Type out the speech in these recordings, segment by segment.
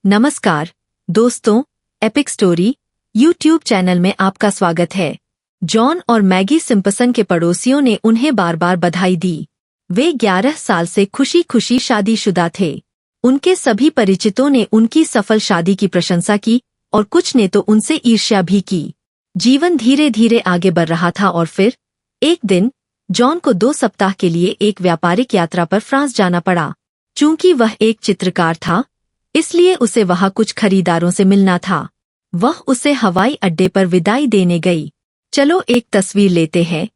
नमस्कार दोस्तों, epic story YouTube channel में आपका स्वागत है। जॉन और मैगी सिम्पसन के पड़ोसियों ने उन्हें बार बार बधाई दी। वे 11 साल से खुशी खुशी शादीशुदा थे। उनके सभी परिचितों ने उनकी सफल शादी की प्रशंसा की और कुछ ने तो उनसे ईर्ष्या भी की। जीवन धीरे धीरे आगे बढ़ रहा था और फिर एक दिन जॉन को 2 सप्ताह के लिए एक व्यापारिक यात्रा पर फ्रांस जाना पड़ा। चूंकि वह एक चित्रकार था, इसलिए उसे वहां कुछ खरीदारों से मिलना था। वह उसे हवाई अड्डे पर विदाई देने गई। चलो एक तस्वीर लेते हैं।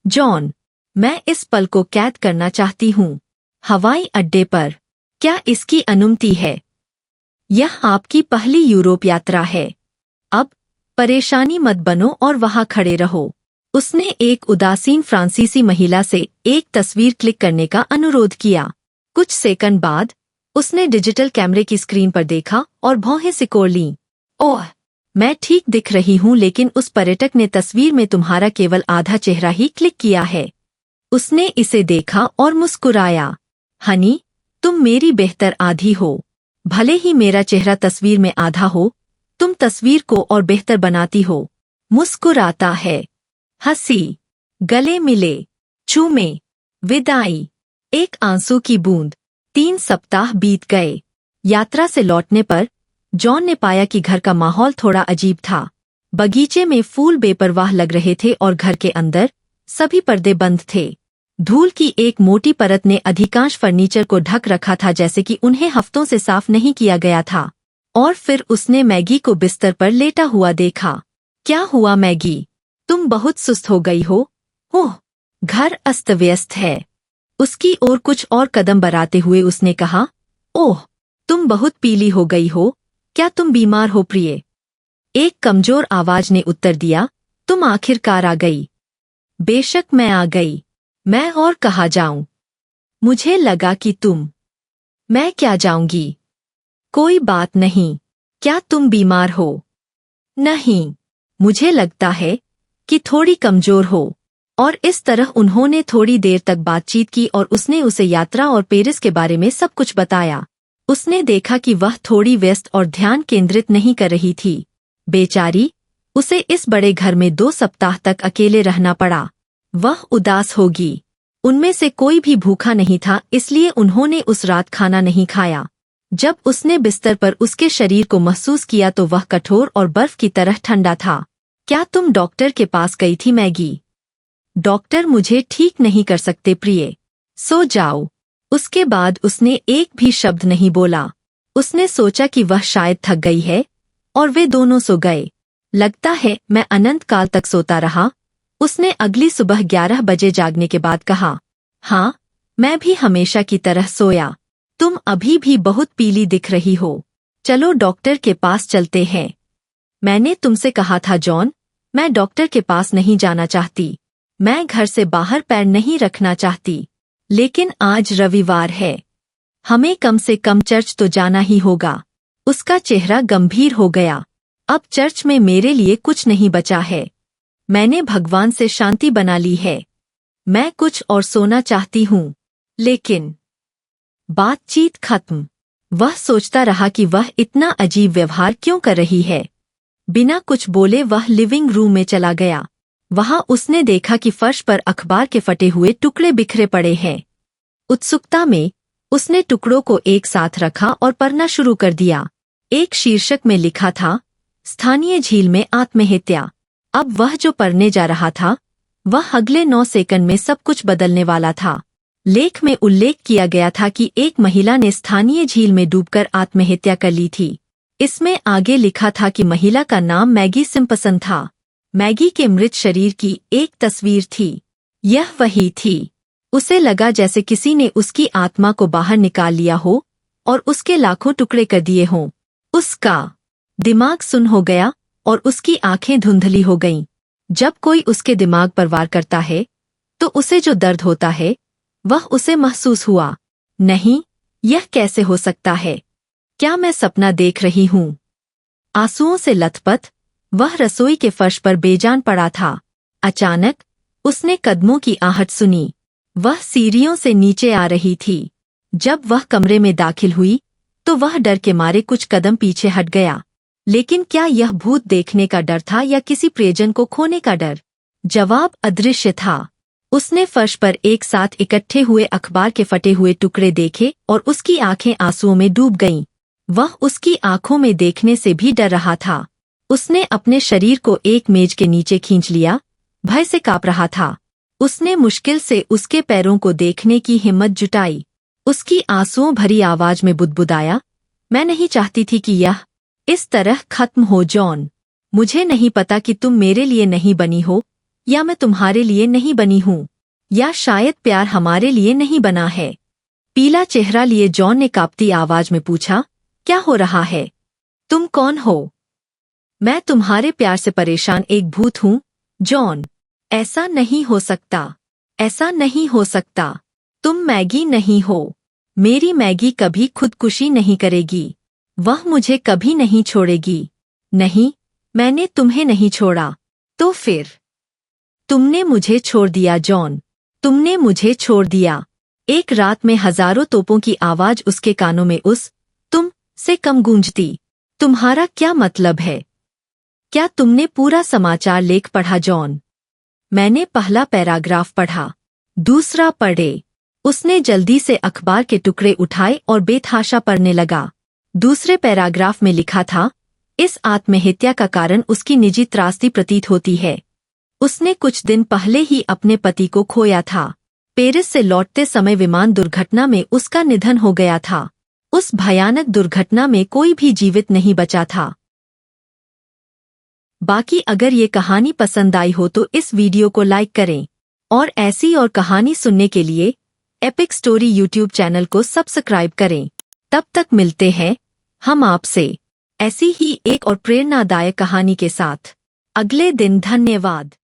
जॉन, मैं इस पल को कैद करना चाहती हूँ। हवाई अड्डे पर क्या इसकी अनुमति है? यह आपकी पहली यूरोप यात्रा है। अब परेशानी मत बनो और वहां खड़े रहो। उसने एक उदासीन फ्रांसीसी महिला से एक तस्वीर क्लिक करने का अनुरोध किया। कुछ सेकंड बाद उसने डिजिटल कैमरे की स्क्रीन पर देखा और भौहें सिकोड़ लीं। ओह, मैं ठीक दिख रही हूँ, लेकिन उस पर्यटक ने तस्वीर में तुम्हारा केवल आधा चेहरा ही क्लिक किया है। उसने इसे देखा और मुस्कुराया। हनी, तुम मेरी बेहतर आधी हो। भले ही मेरा चेहरा तस्वीर में आधा हो, तुम तस्वीर को और बेहतर बनाती हो। मुस्कुराता है। हंसी, गले मिले, चूमे, विदाई, एक आंसू की बूंद। 3 सप्ताह बीत गए। यात्रा से लौटने पर जॉन ने पाया कि घर का माहौल थोड़ा अजीब था। बगीचे में फूल बेपरवाह लग रहे थे और घर के अंदर सभी पर्दे बंद थे। धूल की एक मोटी परत ने अधिकांश फर्नीचर को ढक रखा था, जैसे कि उन्हें हफ्तों से साफ नहीं किया गया था। और फिर उसने मैगी को बिस्तर पर लेटा हुआ देखा। क्या हुआ मैगी? तुम बहुत सुस्त हो गई हो। ओह, घर अस्त व्यस्त है। उसकी ओर कुछ और कदम बढ़ाते हुए उसने कहा, ओह, तुम बहुत पीली हो गई हो। क्या तुम बीमार हो प्रिय? एक कमजोर आवाज ने उत्तर दिया, तुम आखिरकार आ गई। बेशक मैं आ गई। मैं और कहाँ जाऊं? मुझे लगा कि तुम। मैं क्या जाऊंगी? कोई बात नहीं। क्या तुम बीमार हो? नहीं, मुझे लगता है कि थोड़ी कमजोर हो। और इस तरह उन्होंने थोड़ी देर तक बातचीत की और उसने उसे यात्रा और पेरिस के बारे में सब कुछ बताया। उसने देखा कि वह थोड़ी व्यस्त और ध्यान केंद्रित नहीं कर रही थी। बेचारी, उसे इस बड़े घर में 2 सप्ताह तक अकेले रहना पड़ा। वह उदास होगी। उनमें से कोई भी भूखा नहीं था, इसलिए उन्होंने उस रात खाना नहीं खाया। जब उसने बिस्तर पर उसके शरीर को महसूस किया तो वह कठोर और बर्फ की तरह ठंडा था। क्या तुम डॉक्टर के पास गई थी मैगी? डॉक्टर मुझे ठीक नहीं कर सकते प्रिय। सो जाओ। उसके बाद उसने एक भी शब्द नहीं बोला। उसने सोचा कि वह शायद थक गई है और वे दोनों सो गए। लगता है मैं अनंत काल तक सोता रहा। उसने अगली सुबह 11 बजे जागने के बाद कहा, हाँ, मैं भी हमेशा की तरह सोया। तुम अभी भी बहुत पीली दिख रही हो। चलो डॉक्टर के पास चलते हैं। मैंने तुमसे कहा था जॉन, मैं डॉक्टर के पास नहीं जाना चाहती। मैं घर से बाहर पैर नहीं रखना चाहती। लेकिन आज रविवार है। हमें कम से कम चर्च तो जाना ही होगा। उसका चेहरा गंभीर हो गया। अब चर्च में मेरे लिए कुछ नहीं बचा है। मैंने भगवान से शांति बना ली है। मैं कुछ और सोना चाहती हूँ। लेकिन बातचीत खत्म। वह सोचता रहा कि वह इतना अजीब व्यवहार क्यों कर रही है। बिना कुछ बोले वह लिविंग रूम में चला गया। वहां उसने देखा कि फर्श पर अखबार के फटे हुए टुकड़े बिखरे पड़े हैं। उत्सुकता में उसने टुकड़ों को एक साथ रखा और पढ़ना शुरू कर दिया। एक शीर्षक में लिखा था, स्थानीय झील में आत्महत्या। अब वह जो पढ़ने जा रहा था, वह अगले 9 सेकंड में सब कुछ बदलने वाला था। लेख में उल्लेख किया गया था कि एक महिला ने स्थानीय झील में डूबकर आत्महत्या कर ली थी। इसमें आगे लिखा था कि महिला का नाम मैगी सिम्पसन था। मैगी के मृत शरीर की एक तस्वीर थी। यह वही थी। उसे लगा जैसे किसी ने उसकी आत्मा को बाहर निकाल लिया हो और उसके लाखों टुकड़े कर दिए हों। उसका दिमाग सुन्न हो गया और उसकी आंखें धुंधली हो गईं। जब कोई उसके दिमाग पर वार करता है तो उसे जो दर्द होता है वह उसे महसूस हुआ। नहीं, यह कैसे हो सकता है? क्या मैं सपना देख रही हूँ? आंसुओं से लथपथ वह रसोई के फर्श पर बेजान पड़ा था। अचानक उसने कदमों की आहट सुनी। वह सीढ़ियों से नीचे आ रही थी। जब वह कमरे में दाखिल हुई तो वह डर के मारे कुछ कदम पीछे हट गया। लेकिन क्या यह भूत देखने का डर था या किसी प्रियजन को खोने का डर? जवाब अदृश्य था। उसने फर्श पर एक साथ इकट्ठे हुए अखबार के फटे हुए टुकड़े देखे और उसकी आंखें आंसुओं में डूब गईं। वह उसकी आंखों में देखने से भी डर रहा था। उसने अपने शरीर को एक मेज के नीचे खींच लिया, भय से कांप रहा था। उसने मुश्किल से उसके पैरों को देखने की हिम्मत जुटाई। उसकी आंसुओं भरी आवाज में बुदबुदाया, मैं नहीं चाहती थी कि यह इस तरह खत्म हो जॉन। मुझे नहीं पता कि तुम मेरे लिए नहीं बनी हो या मैं तुम्हारे लिए नहीं बनी हूँ, या शायद प्यार हमारे लिए नहीं बना है। पीला चेहरा लिए जॉन ने कांपती आवाज में पूछा, क्या हो रहा है? तुम कौन हो? मैं तुम्हारे प्यार से परेशान एक भूत हूँ जॉन। ऐसा नहीं हो सकता, ऐसा नहीं हो सकता। तुम मैगी नहीं हो। मेरी मैगी कभी खुदकुशी नहीं करेगी। वह मुझे कभी नहीं छोड़ेगी। नहीं, मैंने तुम्हें नहीं छोड़ा। तो फिर? तुमने मुझे छोड़ दिया जॉन, तुमने मुझे छोड़ दिया। एक रात में हजारों तोपों की आवाज उसके कानों में उस तुम से कम गूंजती। तुम्हारा क्या मतलब है? क्या तुमने पूरा समाचार लेख पढ़ा जॉन? मैंने पहला पैराग्राफ पढ़ा। दूसरा पढ़े। उसने जल्दी से अखबार के टुकड़े उठाए और बेतहाशा पढ़ने लगा। दूसरे पैराग्राफ में लिखा था, इस आत्महत्या का कारण उसकी निजी त्रासदी प्रतीत होती है। उसने कुछ दिन पहले ही अपने पति को खोया था। पेरिस से लौटते समय विमान दुर्घटना में उसका निधन हो गया था। उस भयानक दुर्घटना में कोई भी जीवित नहीं बचा था। बाकी अगर ये कहानी पसंद आई हो तो इस वीडियो को लाइक करें और ऐसी और कहानी सुनने के लिए एपिक स्टोरी यूट्यूब चैनल को सब्सक्राइब करें। तब तक मिलते हैं हम आपसे ऐसी ही एक और प्रेरणादायक कहानी के साथ अगले दिन। धन्यवाद।